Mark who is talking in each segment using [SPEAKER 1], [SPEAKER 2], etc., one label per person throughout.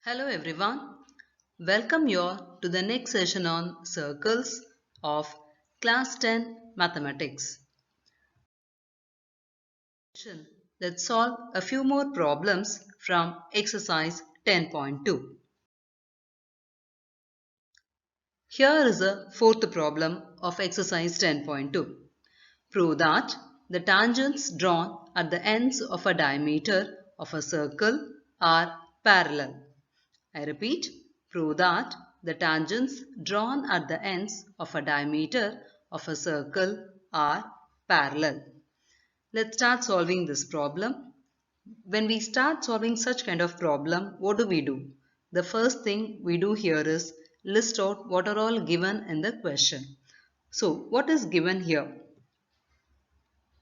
[SPEAKER 1] Hello everyone, welcome you all to the next session on circles of class 10 mathematics. Let's solve a few more problems from exercise 10.2. Here is a fourth problem of exercise 10.2. Prove that the tangents drawn at the ends of a diameter of a circle are parallel. I repeat, prove that the tangents drawn at the ends of a diameter of a circle are parallel. Let's start solving this problem. When we start solving such kind of problem, what do? The first thing we do here is list out what are all given in the question. So, what is given here?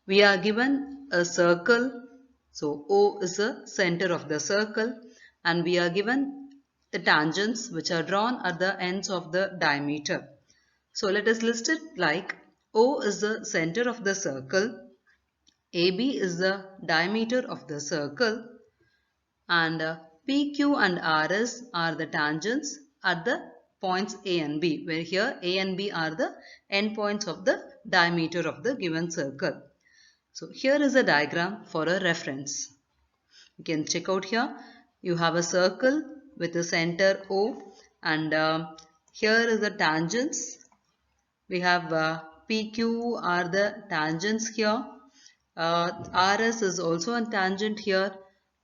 [SPEAKER 1] We are given a circle. So, O is the center of the circle and we are given the tangents which are drawn at the ends of the diameter. So, let us list it like O is the center of the circle, AB is the diameter of the circle and PQ and RS are the tangents at the points A and B, where here A and B are the endpoints of the diameter of the given circle. So here is a diagram for a reference. You can check out here. You have a circle with a center O and here is the tangents. We have PQ are the tangents here. RS is also a tangent here,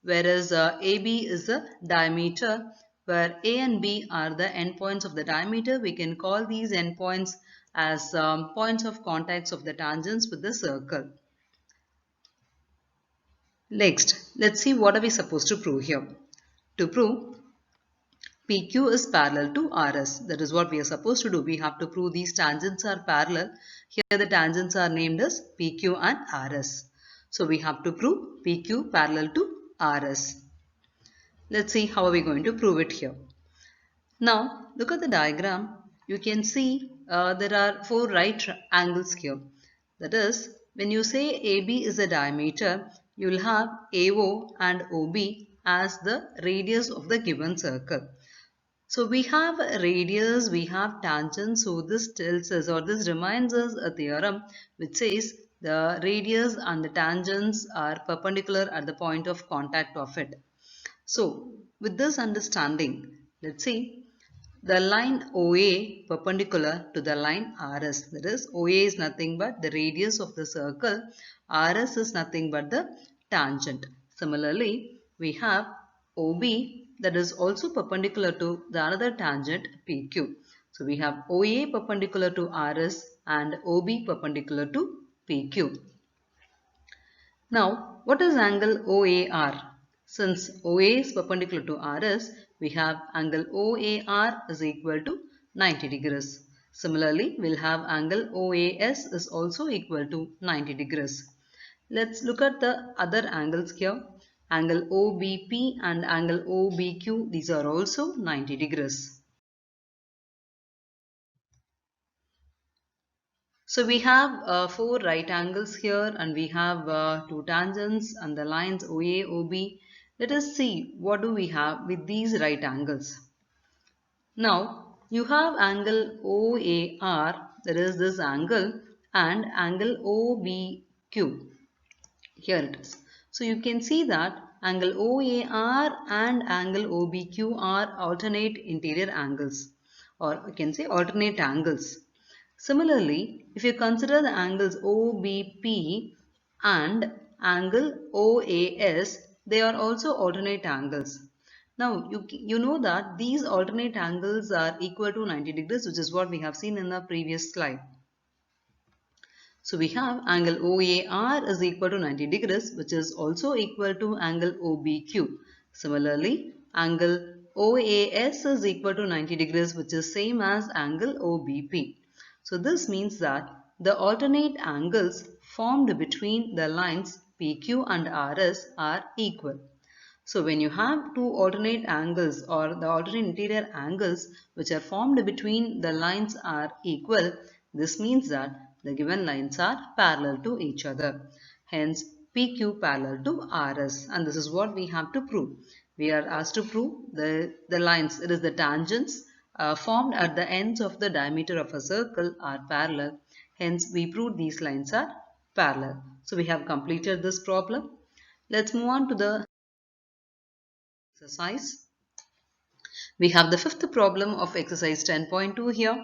[SPEAKER 1] whereas AB is the diameter, where A and B are the endpoints of the diameter. We can call these endpoints as points of contacts of the tangents with the circle. Next, let's see what are we supposed to prove here. To prove PQ is parallel to RS. That is what we are supposed to do. We have to prove these tangents are parallel. Here the tangents are named as PQ and RS. So we have to prove PQ parallel to RS. Let's see how are we going to prove it here. Now look at the diagram. You can see there are four right angles here. That is, when you say AB is a diameter, you will have AO and OB as the radius of the given circle. So we have radius, we have tangent. So this tells us or this reminds us a theorem which says the radius and the tangents are perpendicular at the point of contact of it. So with this understanding, let's see the line OA perpendicular to the line RS. That is, OA is nothing but the radius of the circle. RS is nothing but the tangent. Similarly, we have OB that is also perpendicular to the another tangent PQ. So we have OA perpendicular to RS and OB perpendicular to PQ. Now, what is angle OAR? Since OA is perpendicular to RS, we have angle OAR is equal to 90 degrees. Similarly, we'll have angle OAS is also equal to 90 degrees. Let's look at the other angles here. Angle OBP and angle OBQ, these are also 90 degrees. So we have four right angles here and we have two tangents and the lines OA, OB. Let us see what do we have with these right angles. Now you have angle OAR, that is this angle, and angle OBQ. Here it is. So you can see that angle OAR and angle OBQ are alternate interior angles, or you can say alternate angles. Similarly, if you consider the angles OBP and angle OAS, they are also alternate angles. Now, you know that these alternate angles are equal to 90 degrees, which is what we have seen in the previous slide. So we have angle OAR is equal to 90 degrees, which is also equal to angle OBQ. Similarly, angle OAS is equal to 90 degrees, which is same as angle OBP. So this means that the alternate angles formed between the lines PQ and RS are equal. So when you have two alternate angles or the alternate interior angles which are formed between the lines are equal, this means that the given lines are parallel to each other. Hence PQ parallel to RS, and this is what we have to prove. We are asked to prove the lines, it is the tangents formed at the ends of the diameter of a circle are parallel. Hence, we proved these lines are parallel. So, we have completed this problem. Let's move on to the exercise. We have the fifth problem of exercise 10.2 here,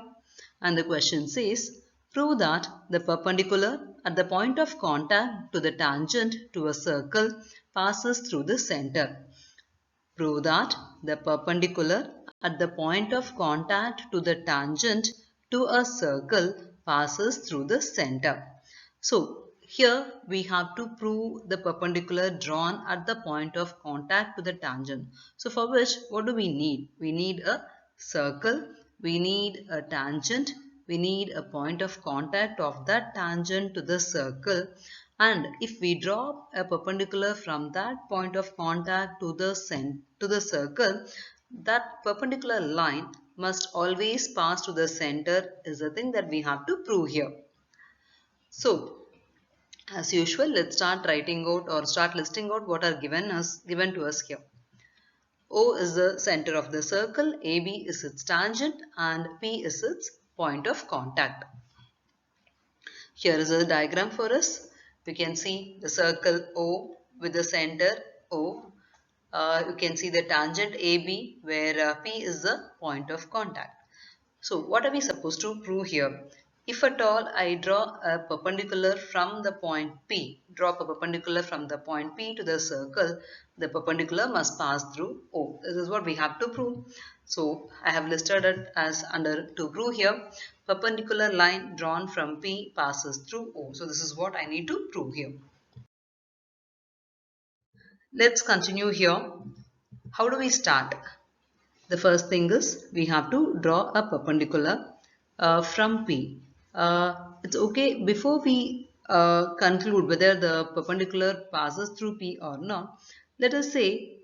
[SPEAKER 1] and the question says, prove that the perpendicular at the point of contact to the tangent to a circle passes through the center. Prove that the perpendicular at the point of contact to the tangent to a circle passes through the center. So, here we have to prove the perpendicular drawn at the point of contact to the tangent. So, for which what do we need? We need a circle, we need a tangent, we need a point of contact of that tangent to the circle, and if we draw a perpendicular from that point of contact to the circle, that perpendicular line must always pass to the center is the thing that we have to prove here. So, as usual, let's start writing out or start listing out what are given to us here. O is the center of the circle, AB is its tangent, and P is its point of contact. Here is a diagram for us. We can see the circle O with the center O. You can see the tangent AB where P is the point of contact. So what are we supposed to prove here? If at all I draw a perpendicular from the point P, draw a perpendicular from the point P to the circle, the perpendicular must pass through O. This is what we have to prove. So I have listed it as under to prove here. Perpendicular line drawn from P passes through O. So this is what I need to prove here. Let's continue here. How do we start? The first thing is we have to draw a perpendicular from P. It's okay before we conclude whether the perpendicular passes through P or not. Let us say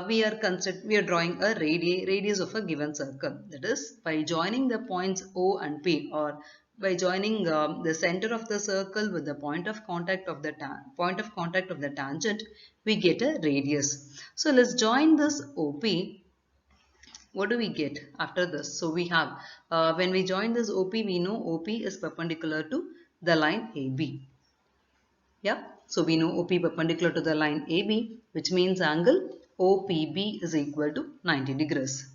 [SPEAKER 1] we are drawing a radius of a given circle. That is, by joining the points O and P, or by joining the center of the circle with the point of contact of the tangent, we get a radius. So let's join this OP. What do we get after this? So we have, when we join this OP, we know OP is perpendicular to the line AB. Yeah, so we know OP perpendicular to the line AB, which means angle OPB is equal to 90 degrees.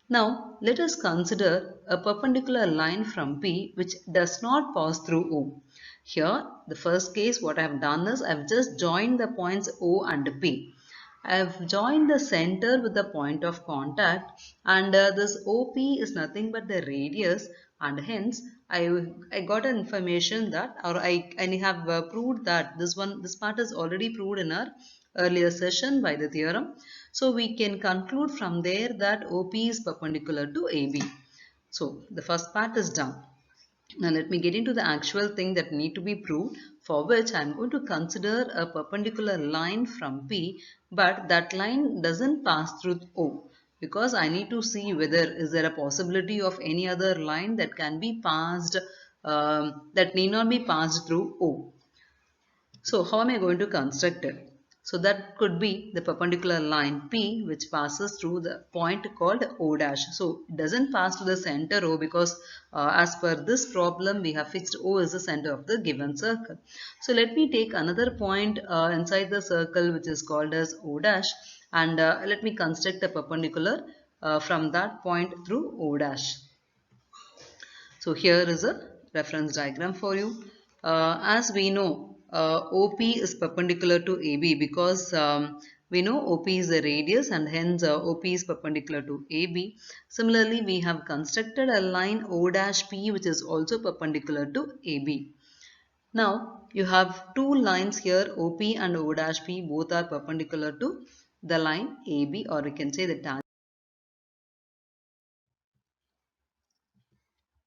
[SPEAKER 1] Now, let us consider a perpendicular line from P which does not pass through O. Here, the first case, what I have done is I have just joined the points O and P. I have joined the center with the point of contact, and this OP is nothing but the radius, and hence I got an information that, or I have proved that this part is already proved in our earlier session by the theorem. So we can conclude from there that OP is perpendicular to AB. So the first part is done. Now let me get into the actual thing that need to be proved, for which I am going to consider a perpendicular line from P, but that line doesn't pass through O, because I need to see whether is there a possibility of any other line that can be passed, that need not be passed through O. So how am I going to construct it? So that could be the perpendicular line P which passes through the point called O dash. So it doesn't pass to the center O, because as per this problem we have fixed O as the center of the given circle. So let me take another point inside the circle which is called as O dash, and let me construct a perpendicular from that point through O dash. So here is a reference diagram for you. As we know, OP is perpendicular to AB, because we know OP is the radius, and hence OP is perpendicular to AB. Similarly, we have constructed a line O dash P which is also perpendicular to AB. Now you have two lines here, OP and O dash P, both are perpendicular to the line AB, or we can say the tangent.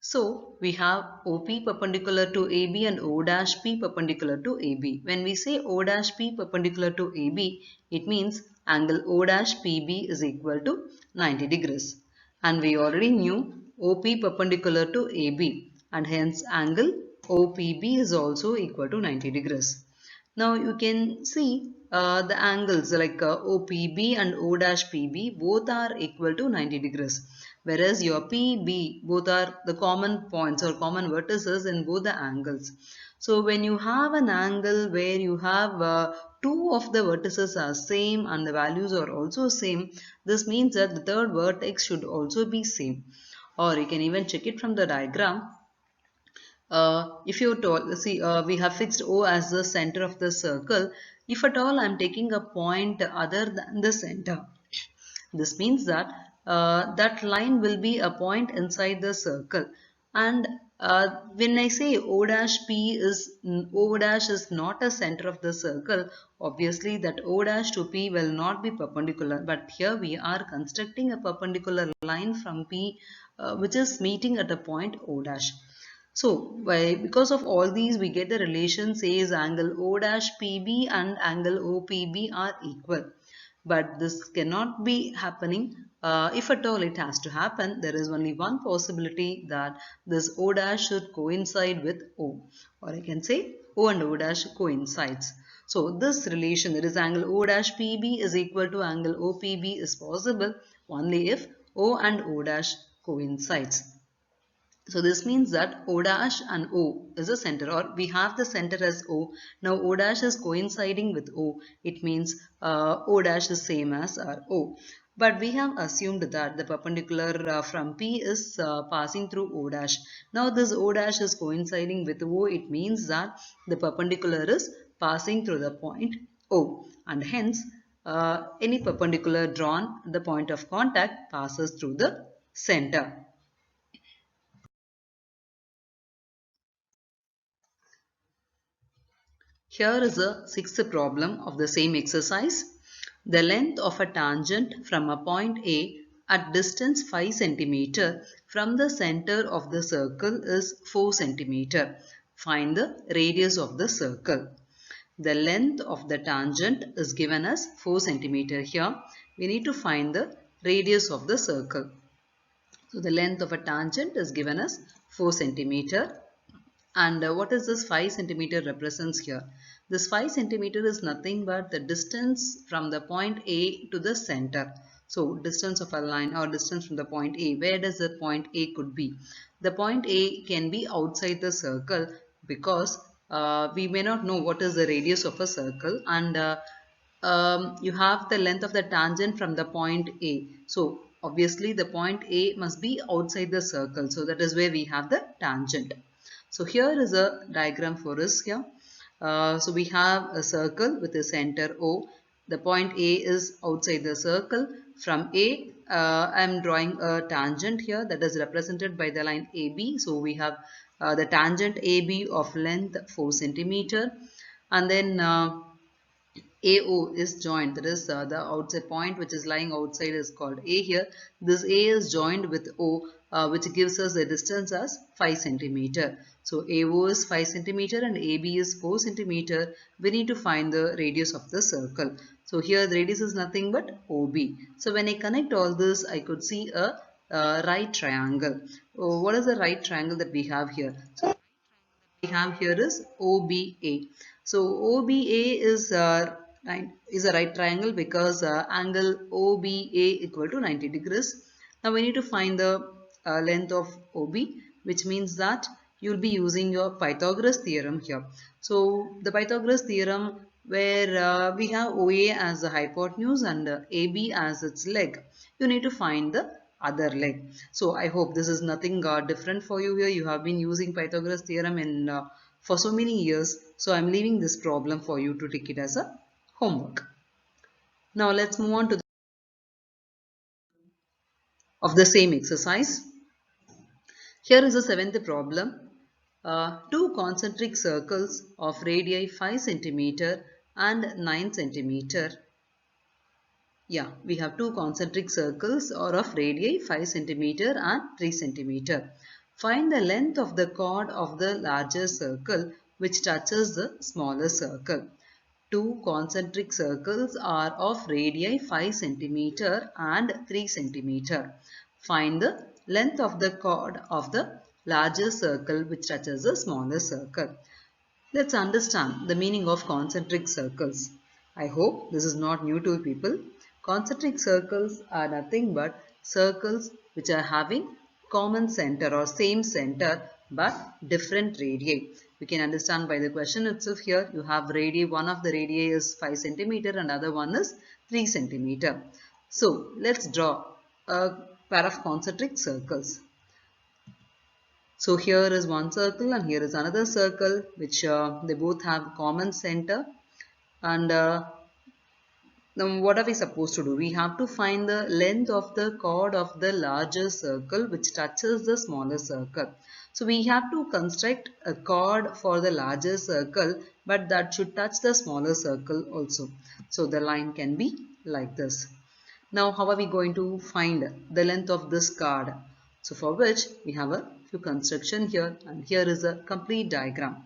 [SPEAKER 1] So we have OP perpendicular to AB and O dash P perpendicular to AB. When we say O dash P perpendicular to AB, it means angle O dash PB is equal to 90 degrees. And we already knew OP perpendicular to AB, and hence angle OPB is also equal to 90 degrees. Now you can see the angles like OPB and O-PB both are equal to 90 degrees. Whereas your PB, both are the common points or common vertices in both the angles. So when you have an angle where you have two of the vertices are same and the values are also same, this means that the third vertex should also be same. Or you can even check it from the diagram. If you told, see, we have fixed O as the center of the circle. If at all I'm taking a point other than the center, this means that that line will be a point inside the circle. And when I say O dash P is O dash is not a center of the circle, obviously that O dash to P will not be perpendicular. But here we are constructing a perpendicular line from P, which is meeting at a point O dash. So, because of all these, we get the relation says angle O dash PB and angle OPB are equal. But this cannot be happening. If at all it has to happen, there is only one possibility that this O dash should coincide with O. Or I can say O and O dash coincides. So this relation, that is angle O dash PB is equal to angle OPB, is possible only if O and O dash coincides. So this means that O dash and O is a center, or we have the center as O. Now O dash is coinciding with O. It means O dash is same as our O. But we have assumed that the perpendicular from P is passing through O dash. Now this O dash is coinciding with O. It means that the perpendicular is passing through the point O. And hence any perpendicular drawn at the point of contact passes through the center. Here is a sixth problem of the same exercise. The length of a tangent from a point A at distance 5 cm from the center of the circle is 4 cm. Find the radius of the circle. The length of the tangent is given as 4 cm here. We need to find the radius of the circle. So the length of a tangent is given as 4 cm. And what is this 5 centimeter represents here? This 5 centimeter is nothing but the distance from the point A to the center. So distance of a line or distance from the point A. Where does the point A could be? The point A can be outside the circle because we may not know what is the radius of a circle, and you have the length of the tangent from the point A. So obviously the point A must be outside the circle. So that is where we have the tangent. So here is a diagram for us here. So we have a circle with a center O. The point A is outside the circle. From A, I am drawing a tangent here that is represented by the line AB. So we have the tangent AB of length 4 centimeter, and then AO is joined, that is the outside point which is lying outside is called A here. This A is joined with O, which gives us the distance as 5 centimeter. So AO is 5 centimeter and AB is 4 centimeter. We need to find the radius of the circle. So here the radius is nothing but OB. So when I connect all this, I could see a right triangle. Oh, what is the right triangle that we have here? So we have here is OBA. So OBA is a right triangle because angle OBA equal to 90 degrees. Now we need to find the length of OB, which means that you'll be using your Pythagoras theorem here. So the Pythagoras theorem, where we have OA as the hypotenuse and AB as its leg, you need to find the other leg. So I hope this is nothing different for you here. You have been using Pythagoras theorem in for so many years. So I'm leaving this problem for you to take it as a homework. Now let's move on to of the same exercise. Here is the seventh problem. Two concentric circles of radii 5 centimeter and 9 centimeter. Yeah, we have two concentric circles or of radii 5 centimeter and 3 centimeter. Find the length of the chord of the larger circle which touches the smaller circle. Two concentric circles are of radii 5 centimeter and 3 centimeter. Find the length of the chord of the larger circle which touches the smaller circle. Let's understand the meaning of concentric circles. I hope this is not new to people. Concentric circles are nothing but circles which are having common center or same center but different radii. We can understand by the question itself here. You have radii, one of the radii is 5 centimeter and other one is 3 centimeter. So let's draw a pair of concentric circles. So here is one circle and here is another circle which they both have common center, and now what are we supposed to do? We have to find the length of the chord of the larger circle which touches the smaller circle. So we have to construct a chord for the larger circle, but that should touch the smaller circle also. So the line can be like this. Now how are we going to find the length of this chord? So for which we have a few construction here, and here is a complete diagram.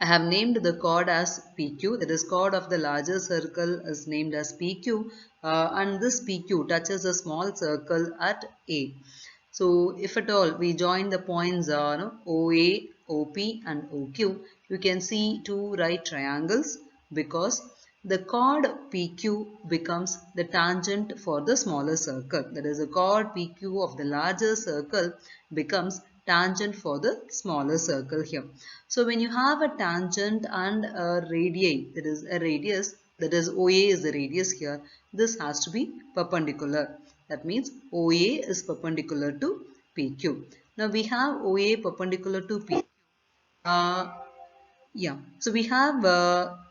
[SPEAKER 1] I have named the chord as PQ, that is chord of the larger circle is named as PQ, and this PQ touches a small circle at A. So if at all we join the points OA, OP and OQ, you can see two right triangles because the chord PQ becomes the tangent for the smaller circle. That is, the chord PQ of the larger circle becomes tangent for the smaller circle here. So when you have a tangent and a radii, that is a radius, that is OA is the radius here, this has to be perpendicular. That means OA is perpendicular to PQ. Now we have OA perpendicular to PQ. Uh, yeah, so we have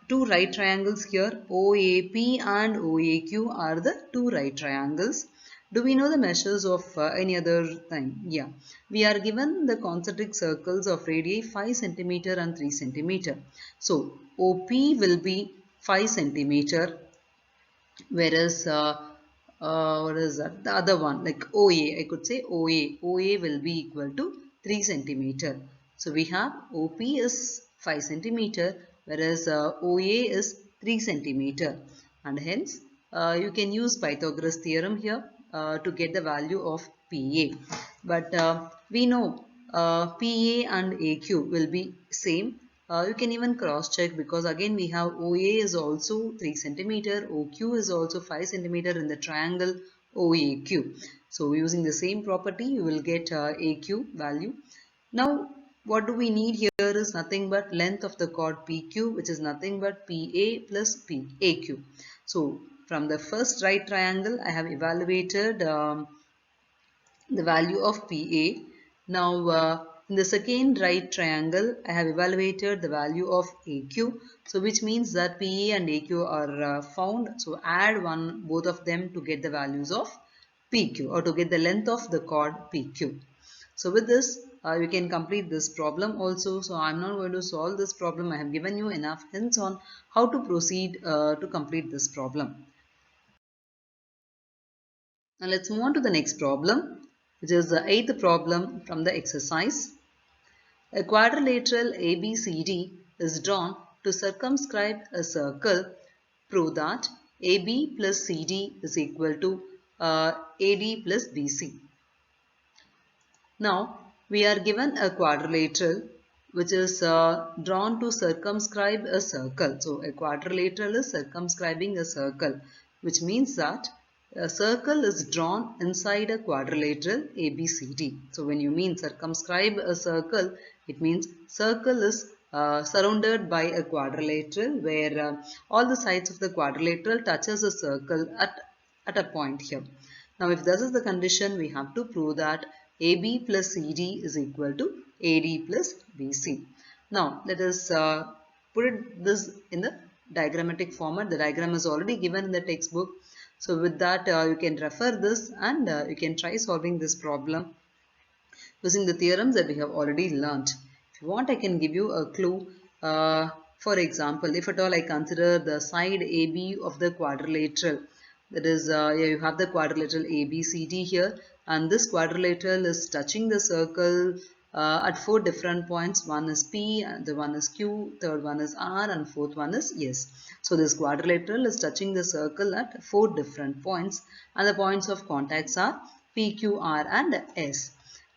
[SPEAKER 1] two right triangles here. OAP and OAQ are the two right triangles. Do we know the measures of any other thing? Yeah, we are given the concentric circles of radii 5 centimeter and 3 centimeter. So OP will be 5 centimeter, whereas what is that? The other one, like OA, I could say OA will be equal to 3 centimeter. So we have OP is 5 centimeter, whereas OA is 3 centimeter, and hence you can use Pythagoras theorem here to get the value of PA. But we know PA and AQ will be same. You can even cross check, because again we have OA is also 3 centimeter, OQ is also 5 centimeter in the triangle OAQ. So using the same property you will get AQ value. Now what do we need here is nothing but length of the chord PQ, which is nothing but PA plus AQ. So from the first right triangle I have evaluated the value of PA. Now in the second right triangle I have evaluated the value of AQ, so which means that PA and AQ are found. So add both of them to get the values of PQ, or to get the length of the chord PQ. So with this you can complete this problem also. So I'm not going to solve this problem. I have given you enough hints on how to proceed to complete this problem. Now let's move on to the next problem, which is the eighth problem from the exercise. A quadrilateral ABCD is drawn to circumscribe a circle. Prove that AB plus CD is equal to AD plus BC. Now we are given a quadrilateral which is drawn to circumscribe a circle. So a quadrilateral is circumscribing a circle, which means that a circle is drawn inside a quadrilateral ABCD. So when you mean circumscribe a circle, it means circle is surrounded by a quadrilateral where all the sides of the quadrilateral touches a circle at a point here. Now if this is the condition, we have to prove that AB plus CD is equal to AD plus BC. Now let us put this in the diagrammatic format. The diagram is already given in the textbook. So with that you can refer this, and you can try solving this problem using the theorems that we have already learnt. If you want, I can give you a clue. For example, if at all I consider the side AB of the quadrilateral, that is, you have the quadrilateral ABCD here, and this quadrilateral is touching the circle at four different points. One is P, the one is Q, third one is R, and fourth one is S. So this quadrilateral is touching the circle at four different points, and the points of contacts are P, Q, R, and S.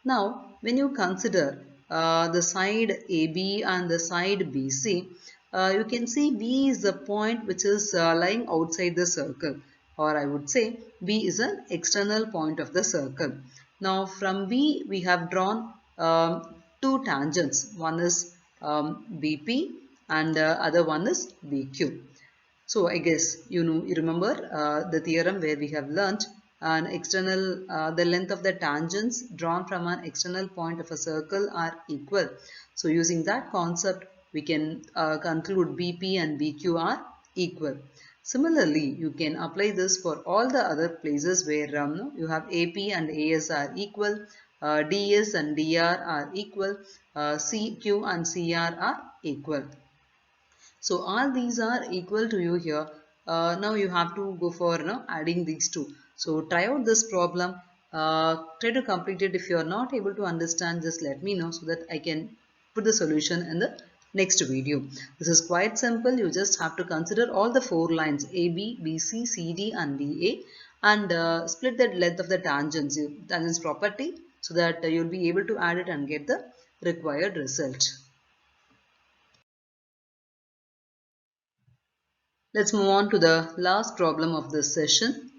[SPEAKER 1] Now, when you consider the side AB and the side BC, you can see B is the point which is lying outside the circle, or I would say B is an external point of the circle. Now from B we have drawn two tangents. One is BP and other one is BQ. So I guess you remember the theorem where we have learnt an external the length of the tangents drawn from an external point of a circle are equal. So using that concept we can conclude BP and BQ are equal. Similarly, you can apply this for all the other places where you have AP and AS are equal, DS and DR are equal, CQ and CR are equal. So all these are equal to you here. Now you have to go for adding these two. So try out this problem. Try to complete it. If you are not able to understand, just let me know so that I can put the solution in the next video. This is quite simple. You just have to consider all the four lines AB, BC, CD and DA and split the length of the tangents property so that you'll be able to add it and get the required result. Let's move on to the last problem of this session.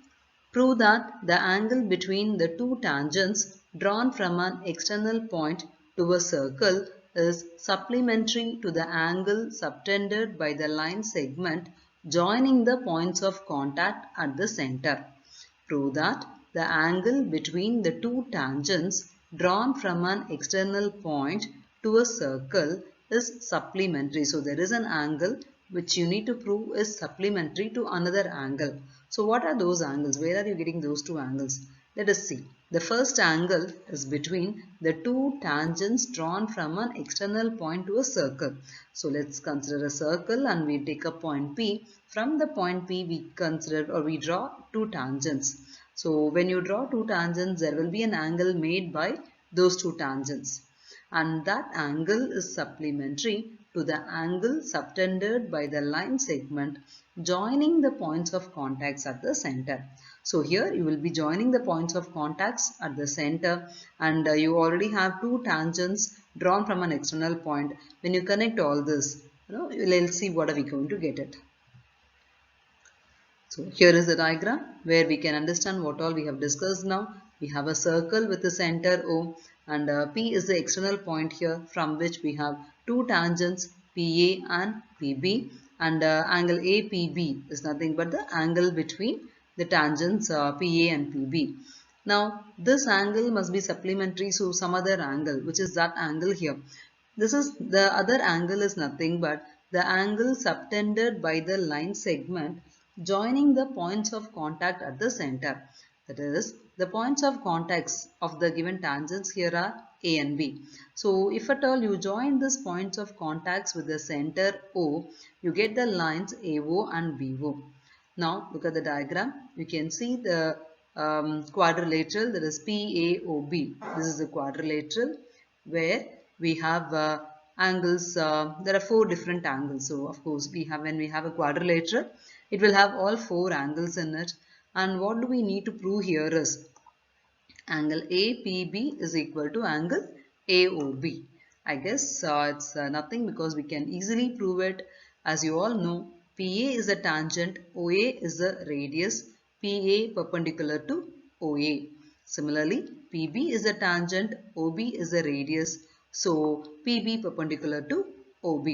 [SPEAKER 1] Prove that the angle between the two tangents drawn from an external point to a circle is supplementary to the angle subtended by the line segment joining the points of contact at the center. Prove that the angle between the two tangents drawn from an external point to a circle is supplementary. So there is an angle which you need to prove is supplementary to another angle. So what are those angles? Where are you getting those two angles? Let us see. The first angle is between the two tangents drawn from an external point to a circle. So let's consider a circle and we take a point P. From the point P we consider or we draw two tangents. So when you draw two tangents there will be an angle made by those two tangents. And that angle is supplementary to the angle subtended by the line segment joining the points of contacts at the center. So here you will be joining the points of contacts at the center and you already have two tangents drawn from an external point. When you connect all this, we'll see what are we going to get it. So here is the diagram where we can understand what all we have discussed now. We have a circle with the center O and P is the external point here from which we have two tangents PA and PB and angle APB is nothing but the angle between the tangents PA and PB. Now this angle must be supplementary to some other angle which is that angle here. This is the other angle is nothing but the angle subtended by the line segment joining the points of contact at the center. That is, the points of contacts of the given tangents here are A and B. So, if at all you join these points of contacts with the center O, you get the lines AO and BO. Now, look at the diagram. You can see the quadrilateral, that is PAOB. This is the quadrilateral where we have angles. There are four different angles. So, of course, when we have a quadrilateral, it will have all four angles in it. And what do we need to prove here is angle APB is equal to angle AOB. I guess it's nothing because we can easily prove it. As you all know, PA is a tangent, OA is the radius, PA perpendicular to OA. Similarly, PB is a tangent, OB is the radius, so PB perpendicular to OB.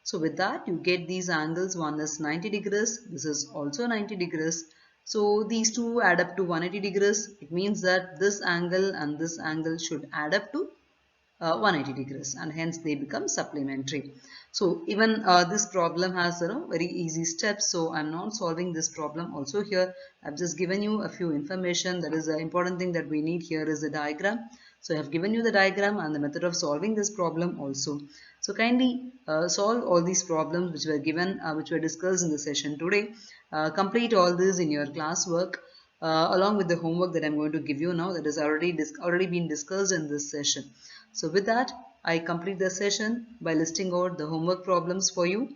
[SPEAKER 1] So with that you get these angles, one is 90 degrees, this is also 90 degrees. So these two add up to 180 degrees. It means that this angle and this angle should add up to 180 degrees and hence they become supplementary. So even this problem has very easy steps. So I'm not solving this problem also here. I've just given you a few information. That is the important thing that we need here is the diagram. So I have given you the diagram and the method of solving this problem also. So kindly solve all these problems which were given, which were discussed in the session today. Complete all this in your classwork along with the homework that I'm going to give you now, that is already been discussed in this session. So with that, I complete the session by listing out the homework problems for you.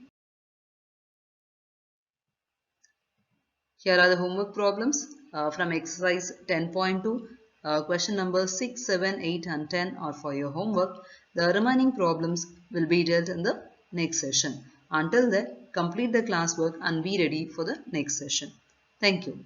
[SPEAKER 1] Here are the homework problems from exercise 10.2. Question number 6, 7, 8 and 10 are for your homework. The remaining problems will be dealt in the next session. Until then, complete the classwork and be ready for the next session. Thank you.